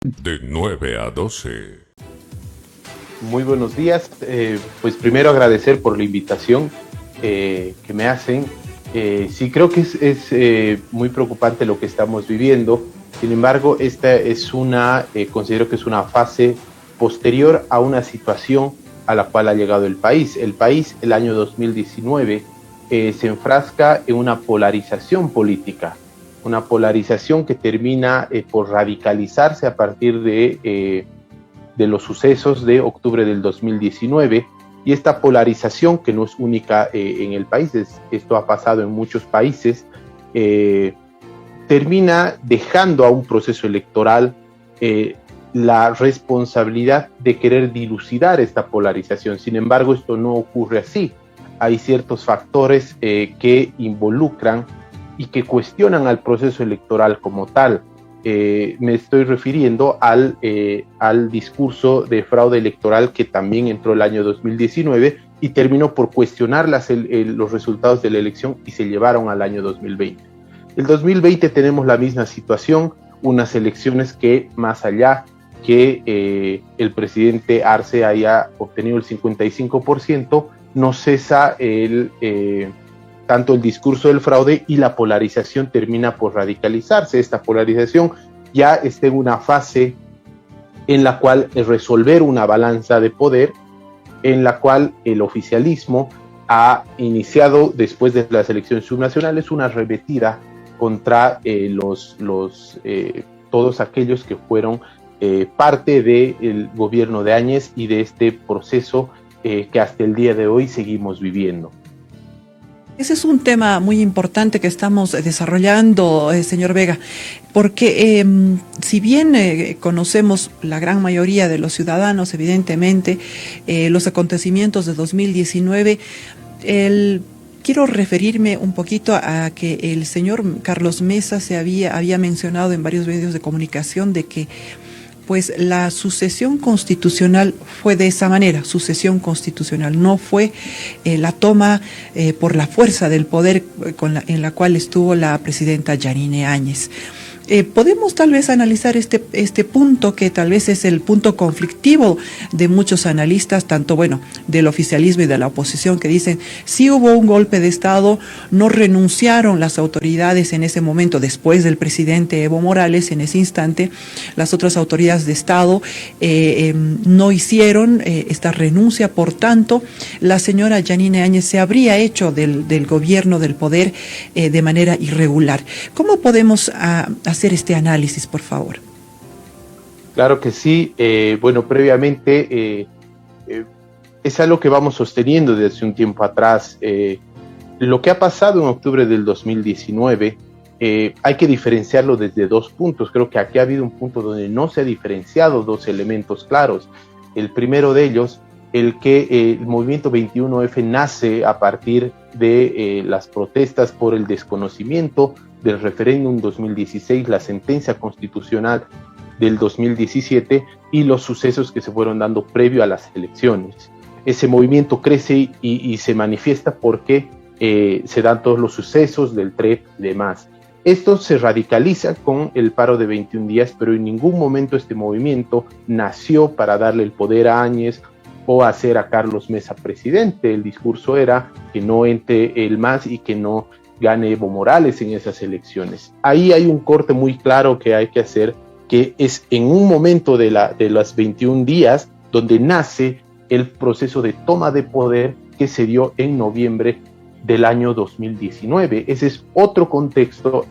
De 9 a 12. Muy buenos días. Pues primero agradecer por la invitación que me hacen. Sí, creo que es muy preocupante lo que estamos viviendo. Sin embargo, esta es considero que es una fase posterior a una situación a la cual ha llegado el país. El país, el año 2019, se enfrasca en una polarización política, una polarización que termina por radicalizarse a partir de los sucesos de octubre del 2019, y esta polarización, que no es única en el país, esto ha pasado en muchos países, termina dejando a un proceso electoral la responsabilidad de querer dilucidar esta polarización. Sin embargo, esto no ocurre así. Hay ciertos factores que involucran y que cuestionan al proceso electoral como tal. Me estoy refiriendo al discurso de fraude electoral que también entró el año 2019 y terminó por cuestionar los resultados de la elección y se llevaron al año 2020. El 2020 tenemos la misma situación, unas elecciones que, más allá que el presidente Arce haya obtenido el 55%, no cesa tanto el discurso del fraude, y la polarización termina por radicalizarse. Esta polarización ya está en una fase en la cual es resolver una balanza de poder, en la cual el oficialismo ha iniciado, después de las elecciones subnacionales, una arremetida contra todos aquellos que fueron parte del gobierno de Áñez y de este proceso que hasta el día de hoy seguimos viviendo. Ese es un tema muy importante que estamos desarrollando, señor Vega, porque si bien conocemos la gran mayoría de los ciudadanos, evidentemente, los acontecimientos de 2019, quiero referirme un poquito a que el señor Carlos Mesa había mencionado en varios medios de comunicación de que pues la sucesión constitucional fue de esa manera, sucesión constitucional, no fue la toma por la fuerza del poder en la cual estuvo la presidenta Yanine Áñez. Podemos tal vez analizar este punto, que tal vez es el punto conflictivo de muchos analistas, tanto del oficialismo y de la oposición, que dicen sí hubo un golpe de Estado, no renunciaron las autoridades en ese momento, después del presidente Evo Morales, en ese instante, las otras autoridades de Estado no hicieron esta renuncia. Por tanto, la señora Yanine Áñez se habría hecho del gobierno, del poder, de manera irregular. ¿Cómo podemos hacer este análisis, por favor? Claro que sí. Previamente es algo que vamos sosteniendo desde un tiempo atrás. Lo que ha pasado en octubre del 2019 hay que diferenciarlo desde dos puntos. Creo que aquí ha habido un punto donde no se ha diferenciado dos elementos claros. El primero de ellos, el que el movimiento 21F nace a partir de las protestas por el desconocimiento del referéndum 2016, la sentencia constitucional del 2017 y los sucesos que se fueron dando previo a las elecciones. Ese movimiento crece y se manifiesta porque se dan todos los sucesos del TREP y demás. Esto se radicaliza con el paro de 21 días, pero en ningún momento este movimiento nació para darle el poder a Áñez o hacer a Carlos Mesa presidente. El discurso era que no entre el MAS y que no gane Evo Morales en esas elecciones. Ahí hay un corte muy claro que hay que hacer, que es en un momento de las 21 días donde nace el proceso de toma de poder que se dio en noviembre del año 2019. Ese es otro contexto,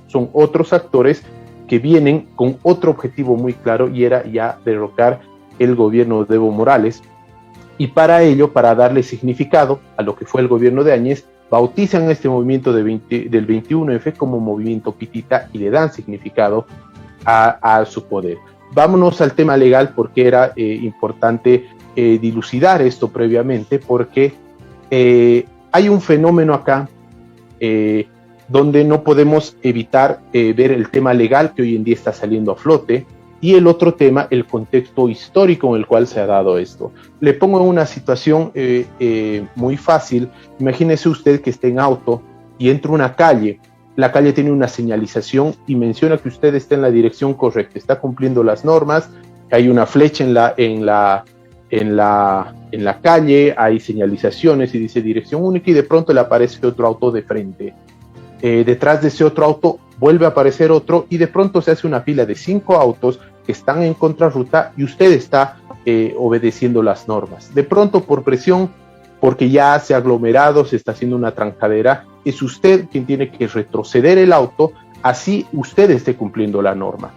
son otros actores que vienen con otro objetivo muy claro, y era ya derrocar el gobierno de Evo Morales. Y para ello, para darle significado a lo que fue el gobierno de Áñez, bautizan este movimiento del 21F como movimiento Pitita y le dan significado a su poder. Vámonos al tema legal, porque era importante dilucidar esto previamente, porque hay un fenómeno acá donde no podemos evitar ver el tema legal que hoy en día está saliendo a flote, y el otro tema, el contexto histórico en el cual se ha dado esto. Le pongo en una situación muy fácil. Imagínese usted que esté en auto y entra a una calle la calle tiene una señalización y menciona que usted está en la dirección correcta, está cumpliendo las normas, hay una flecha en la calle, hay señalizaciones y dice dirección única, y de pronto le aparece otro auto de frente. Detrás de ese otro auto vuelve a aparecer otro y de pronto se hace una fila de 5 autos que están en contrarruta y usted está obedeciendo las normas. De pronto, por presión, porque ya se ha aglomerado, se está haciendo una trancadera, es usted quien tiene que retroceder el auto, así usted esté cumpliendo la norma.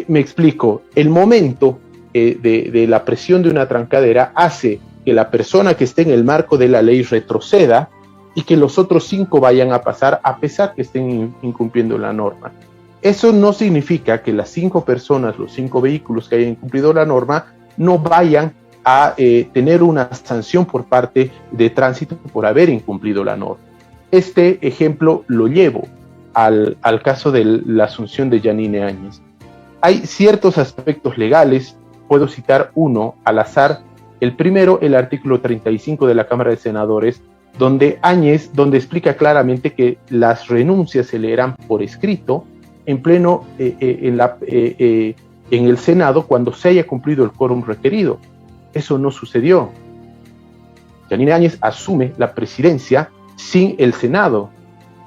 Me explico, el momento de la presión de una trancadera hace que la persona que esté en el marco de la ley retroceda y que los otros 5 vayan a pasar a pesar que estén incumpliendo la norma. Eso no significa que las 5 personas, los 5 vehículos que hayan incumplido la norma, no vayan a tener una sanción por parte de tránsito por haber incumplido la norma. Este ejemplo lo llevo al caso de la asunción de Yanine Áñez. Hay ciertos aspectos legales, puedo citar uno al azar. El primero, el artículo 35 de la Cámara de Senadores, donde explica claramente que las renuncias se leerán por escrito en pleno en el Senado cuando se haya cumplido el quórum requerido. Eso no sucedió. Yanine Áñez asume la presidencia sin el Senado.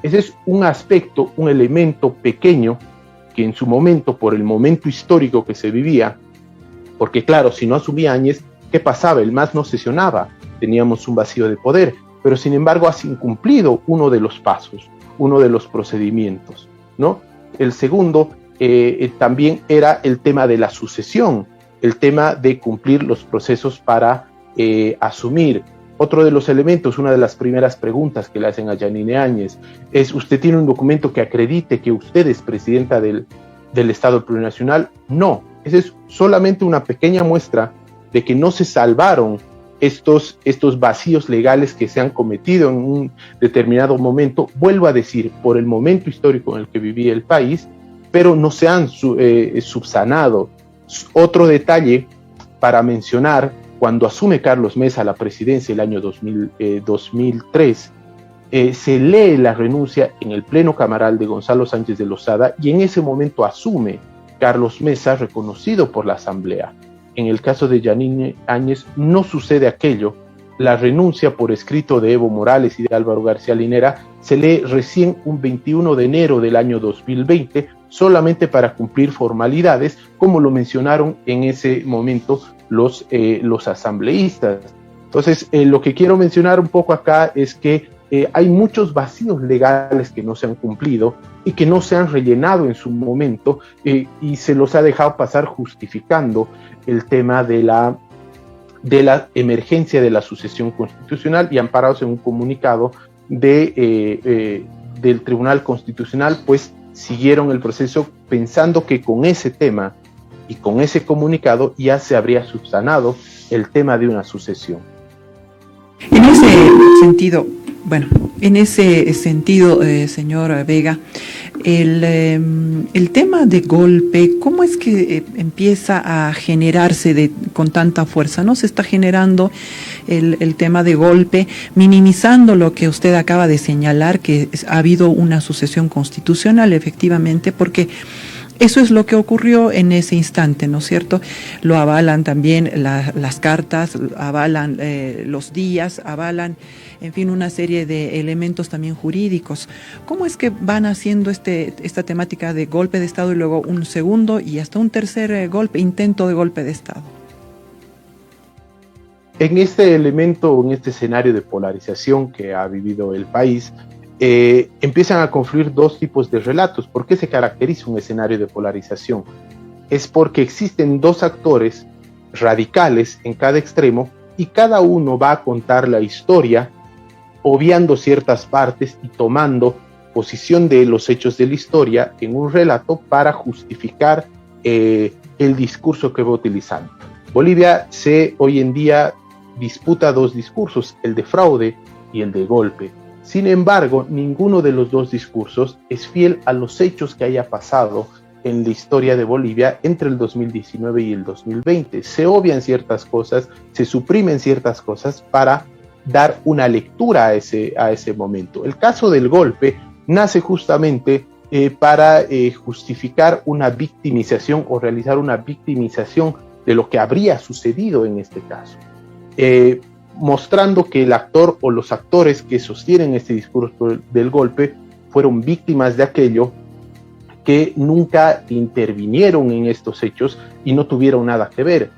Ese es un aspecto, un elemento pequeño que en su momento, por el momento histórico que se vivía, porque claro, si no asumía Áñez, ¿qué pasaba? El MAS no sesionaba, teníamos un vacío de poder, pero sin embargo has incumplido uno de los pasos, uno de los procedimientos, ¿no? El segundo también era el tema de la sucesión, el tema de cumplir los procesos para asumir. Otro de los elementos, una de las primeras preguntas que le hacen a Yanine Áñez es: ¿usted tiene un documento que acredite que usted es presidenta del Estado Plurinacional? No, esa es solamente una pequeña muestra de que no se salvaron estos vacíos legales que se han cometido en un determinado momento, vuelvo a decir, por el momento histórico en el que vivía el país, pero no se han subsanado. Otro detalle para mencionar: cuando asume Carlos Mesa la presidencia el año 2003, se lee la renuncia en el pleno camaral de Gonzalo Sánchez de Lozada y en ese momento asume Carlos Mesa, reconocido por la Asamblea. En el caso de Yanine Áñez no sucede aquello. La renuncia por escrito de Evo Morales y de Álvaro García Linera se lee recién un 21 de enero del año 2020, solamente para cumplir formalidades, como lo mencionaron en ese momento los asambleístas. Entonces, lo que quiero mencionar un poco acá es que hay muchos vacíos legales que no se han cumplido y que no se han rellenado en su momento, y se los ha dejado pasar justificando el tema de la emergencia de la sucesión constitucional y amparados en un comunicado del Tribunal Constitucional, pues siguieron el proceso pensando que con ese tema y con ese comunicado ya se habría subsanado el tema de una sucesión. En ese sentido, señor Vega, el tema de golpe, ¿cómo es que empieza a generarse con tanta fuerza? ¿No se está generando el tema de golpe, minimizando lo que usted acaba de señalar, que ha habido una sucesión constitucional, efectivamente, porque eso es lo que ocurrió en ese instante, ¿no es cierto? Lo avalan también las cartas, avalan los días, avalan, en fin, una serie de elementos también jurídicos. ¿Cómo es que van haciendo esta temática de golpe de Estado y luego un segundo y hasta un tercer intento de golpe de Estado? En este elemento, en este escenario de polarización que ha vivido el país, empiezan a confluir dos tipos de relatos. ¿Por qué se caracteriza un escenario de polarización? Es porque existen dos actores radicales en cada extremo y cada uno va a contar la historia, obviando ciertas partes y tomando posición de los hechos de la historia en un relato para justificar el discurso que va utilizando. Bolivia hoy en día disputa dos discursos, el de fraude y el de golpe. Sin embargo, ninguno de los dos discursos es fiel a los hechos que haya pasado en la historia de Bolivia entre el 2019 y el 2020. Se obvian ciertas cosas, se suprimen ciertas cosas para dar una lectura a ese momento. El caso del golpe nace justamente para justificar una victimización o realizar una victimización de lo que habría sucedido en este caso, mostrando que el actor o los actores que sostienen este discurso del golpe fueron víctimas de aquello, que nunca intervinieron en estos hechos y no tuvieron nada que ver,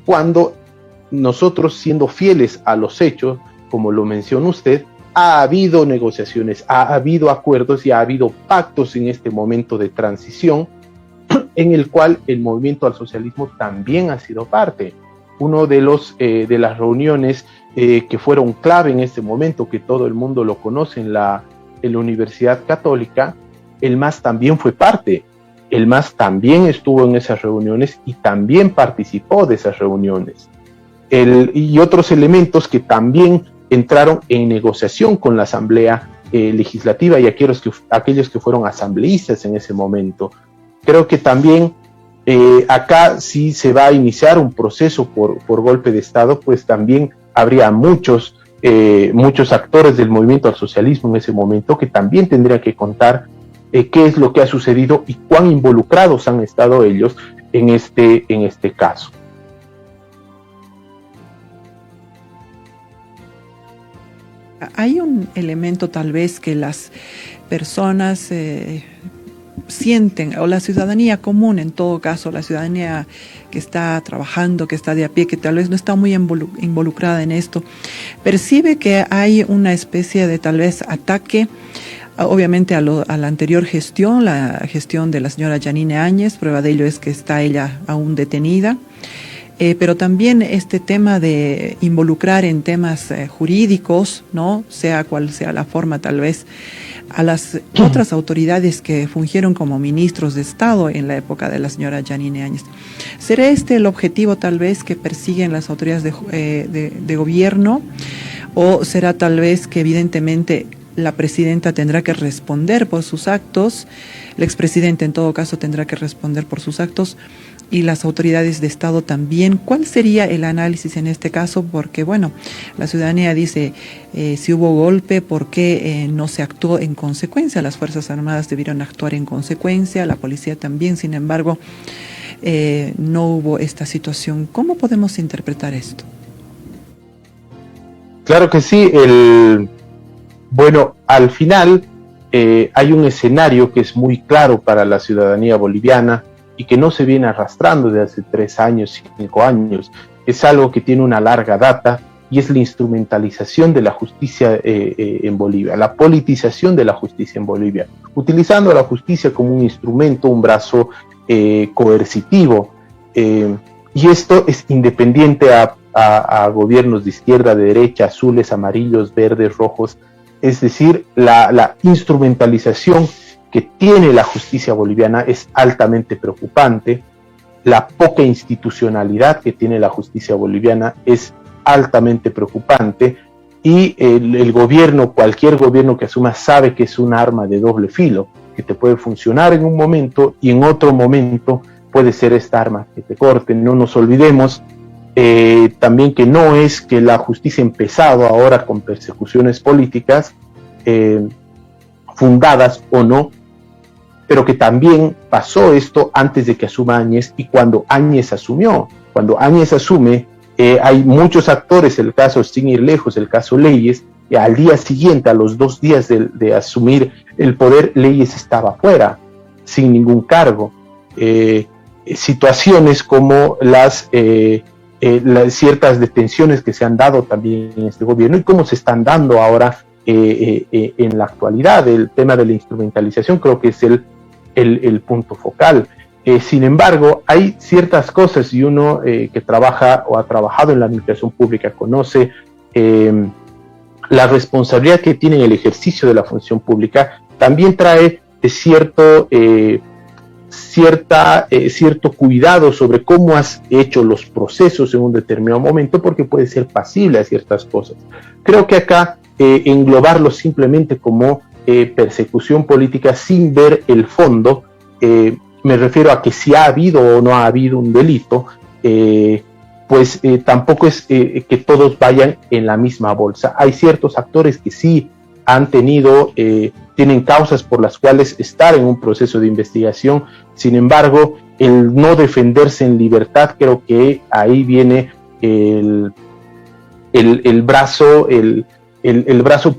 cuando nosotros, siendo fieles a los hechos, como lo mencionó usted, ha habido negociaciones, ha habido acuerdos y ha habido pactos en este momento de transición en el cual el movimiento al socialismo también ha sido parte. Uno de las reuniones que fueron clave en este momento, que todo el mundo lo conoce en la Universidad Católica, el MAS también fue parte. El MAS también estuvo en esas reuniones y también participó de esas reuniones. Y otros elementos que también entraron en negociación con la Asamblea Legislativa y aquellos que fueron asambleístas en ese momento. Creo que también acá, si se va a iniciar un proceso por golpe de Estado, pues también habría muchos actores del movimiento al socialismo en ese momento que también tendrían que contar qué es lo que ha sucedido y cuán involucrados han estado ellos en este caso. Hay un elemento tal vez que las personas sienten, o la ciudadanía común en todo caso, la ciudadanía que está trabajando, que está de a pie, que tal vez no está muy involucrada en esto, percibe que hay una especie de tal vez ataque, obviamente a la anterior gestión, la gestión de la señora Yanine Áñez. Prueba de ello es que está ella aún detenida. Pero también este tema de involucrar en temas jurídicos, ¿no? Sea cual sea la forma, tal vez, a las otras autoridades que fungieron como ministros de Estado en la época de la señora Yanine Áñez. ¿Será este el objetivo tal vez que persiguen las autoridades de gobierno? ¿O será tal vez que evidentemente la presidenta tendrá que responder por sus actos, el expresidente en todo caso tendrá que responder por sus actos, y las autoridades de Estado también? ¿Cuál sería el análisis en este caso? Porque, bueno, la ciudadanía dice, si hubo golpe, ¿por qué no se actuó en consecuencia? Las Fuerzas Armadas debieron actuar en consecuencia, la policía también, sin embargo, no hubo esta situación. ¿Cómo podemos interpretar esto? Claro que sí. Bueno, al final hay un escenario que es muy claro para la ciudadanía boliviana y que no se viene arrastrando desde hace 3 años, 5 años. Es algo que tiene una larga data y es la instrumentalización de la justicia en Bolivia, la politización de la justicia en Bolivia, utilizando a la justicia como un instrumento, un brazo coercitivo. Y esto es independiente a gobiernos de izquierda, de derecha, azules, amarillos, verdes, rojos. Es decir, la instrumentalización que tiene la justicia boliviana es altamente preocupante. La poca institucionalidad que tiene la justicia boliviana es altamente preocupante, y el gobierno, cualquier gobierno que asuma, sabe que es un arma de doble filo, que te puede funcionar en un momento y en otro momento puede ser esta arma que te corte. No nos olvidemos también que no es que la justicia ha empezado ahora con persecuciones políticas fundadas o no, pero que también pasó esto antes de que asuma Áñez y cuando Áñez asumió. Cuando Áñez asume, hay muchos actores, el caso sin ir lejos, el caso Leyes, y al día siguiente, a los 2 días de asumir el poder, Leyes estaba fuera, sin ningún cargo. Situaciones como las ciertas detenciones que se han dado también en este gobierno y cómo se están dando ahora en la actualidad. El tema de la instrumentalización creo que es el punto focal. Sin embargo, hay ciertas cosas, y uno que trabaja o ha trabajado en la administración pública conoce la responsabilidad que tiene el ejercicio de la función pública. También trae cierto cuidado sobre cómo has hecho los procesos en un determinado momento, porque puede ser pasible a ciertas cosas. Creo que acá englobarlo simplemente como persecución política sin ver el fondo, me refiero a que si ha habido o no ha habido un delito, pues tampoco es que todos vayan en la misma bolsa. Hay ciertos actores que sí tienen causas por las cuales estar en un proceso de investigación. Sin embargo, el no defenderse en libertad, creo que ahí viene el brazo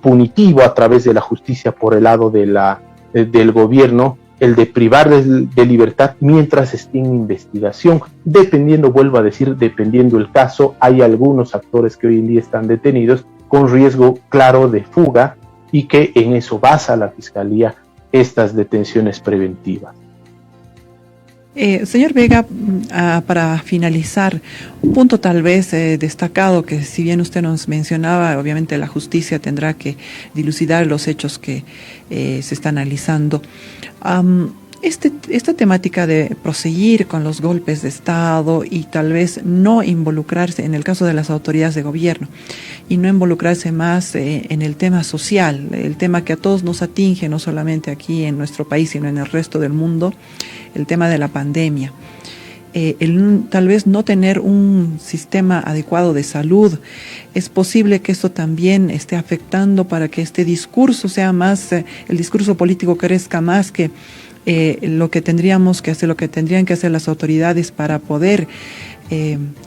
punitivo a través de la justicia por el lado del gobierno, el de privar de libertad mientras esté en investigación, dependiendo el caso. Hay algunos actores que hoy en día están detenidos con riesgo claro de fuga, y que en eso basa la Fiscalía estas detenciones preventivas. Señor Vega, para finalizar, un punto tal vez destacado, que si bien usted nos mencionaba, obviamente la justicia tendrá que dilucidar los hechos que se están analizando. Esta temática de proseguir con los golpes de Estado y tal vez no involucrarse, en el caso de las autoridades de gobierno, y no involucrarse más en el tema social, el tema que a todos nos atinge, no solamente aquí en nuestro país, sino en el resto del mundo, el tema de la pandemia. Tal vez no tener un sistema adecuado de salud, es posible que esto también esté afectando para que este discurso sea más, el discurso político crezca más que lo que tendrían que hacer las autoridades para poder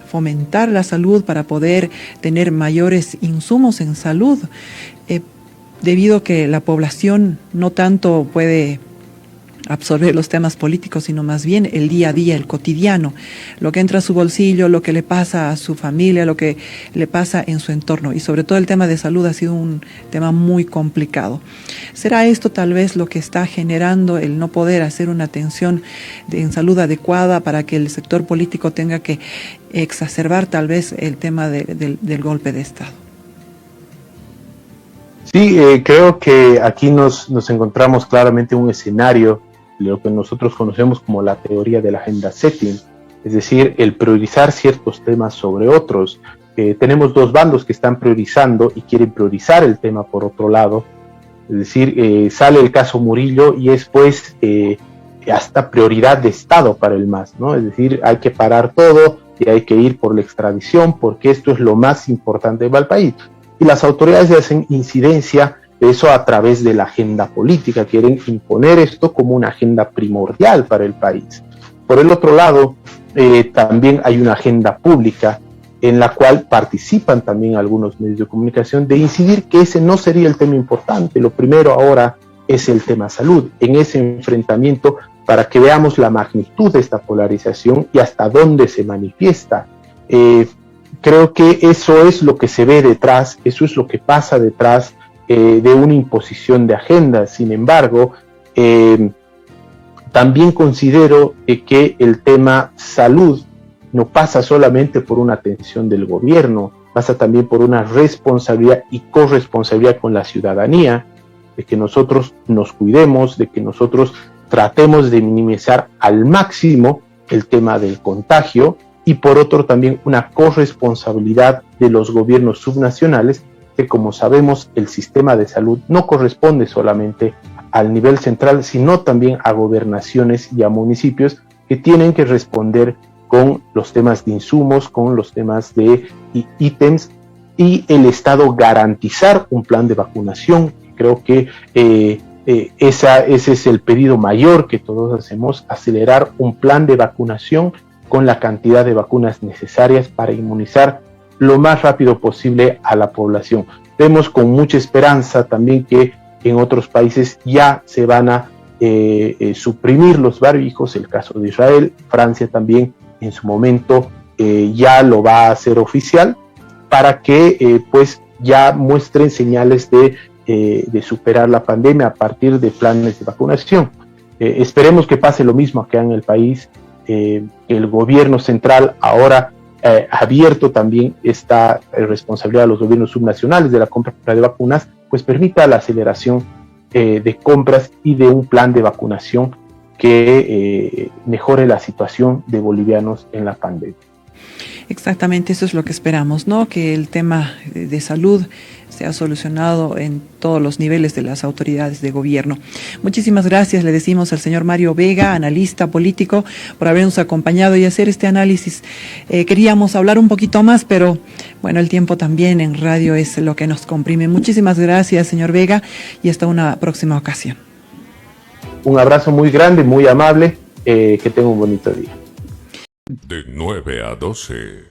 fomentar la salud, para poder tener mayores insumos en salud, debido a que la población no tanto puede absorber los temas políticos, sino más bien el día a día, el cotidiano, lo que entra a su bolsillo, lo que le pasa a su familia, lo que le pasa en su entorno. Y sobre todo el tema de salud ha sido un tema muy complicado. ¿Será esto tal vez lo que está generando el no poder hacer una atención en salud adecuada para que el sector político tenga que exacerbar tal vez el tema del golpe de Estado? Sí, creo que aquí nos encontramos claramente en un escenario, lo que nosotros conocemos como la teoría de la agenda setting, es decir, el priorizar ciertos temas sobre otros. Tenemos dos bandos que están priorizando y quieren priorizar el tema por otro lado, es decir, sale el caso Murillo y es pues hasta prioridad de Estado para el MAS, ¿no? Es decir, hay que parar todo y hay que ir por la extradición porque esto es lo más importante para el país. Y las autoridades hacen incidencia de eso a través de la agenda política, quieren imponer esto como una agenda primordial para el país. Por el otro lado, también hay una agenda pública en la cual participan también algunos medios de comunicación de incidir que ese no sería el tema importante. Lo primero ahora es el tema salud, en ese enfrentamiento, para que veamos la magnitud de esta polarización y hasta dónde se manifiesta. Creo que eso es lo que se ve detrás, eso es lo que pasa detrás de una imposición de agenda. Sin embargo, también considero que el tema salud no pasa solamente por una atención del gobierno, pasa también por una responsabilidad y corresponsabilidad con la ciudadanía, de que nosotros nos cuidemos, de que nosotros tratemos de minimizar al máximo el tema del contagio, y por otro también una corresponsabilidad de los gobiernos subnacionales, que como sabemos el sistema de salud no corresponde solamente al nivel central, sino también a gobernaciones y a municipios que tienen que responder con los temas de insumos, con los temas de ítems, y el Estado garantizar un plan de vacunación. Creo que ese es el pedido mayor que todos hacemos, acelerar un plan de vacunación con la cantidad de vacunas necesarias para inmunizar lo más rápido posible a la población. Vemos con mucha esperanza también que en otros países ya se van a suprimir los barbijos, el caso de Israel, Francia también en su momento ya lo va a hacer oficial, para que pues ya muestren señales de superar la pandemia a partir de planes de vacunación. Esperemos que pase lo mismo acá en el país. El gobierno central ahora abierto también esta responsabilidad de los gobiernos subnacionales de la compra de vacunas, pues permita la aceleración de compras y de un plan de vacunación que mejore la situación de bolivianos en la pandemia. Exactamente, eso es lo que esperamos, ¿no? Que el tema de salud sea solucionado en todos los niveles de las autoridades de gobierno. Muchísimas gracias, le decimos al señor Mario Vega, analista político, por habernos acompañado y hacer este análisis. Queríamos hablar un poquito más, pero bueno, el tiempo también en radio es lo que nos comprime. Muchísimas gracias, señor Vega, y hasta una próxima ocasión. Un abrazo muy grande, muy amable, que tenga un bonito día. De 9 a 12.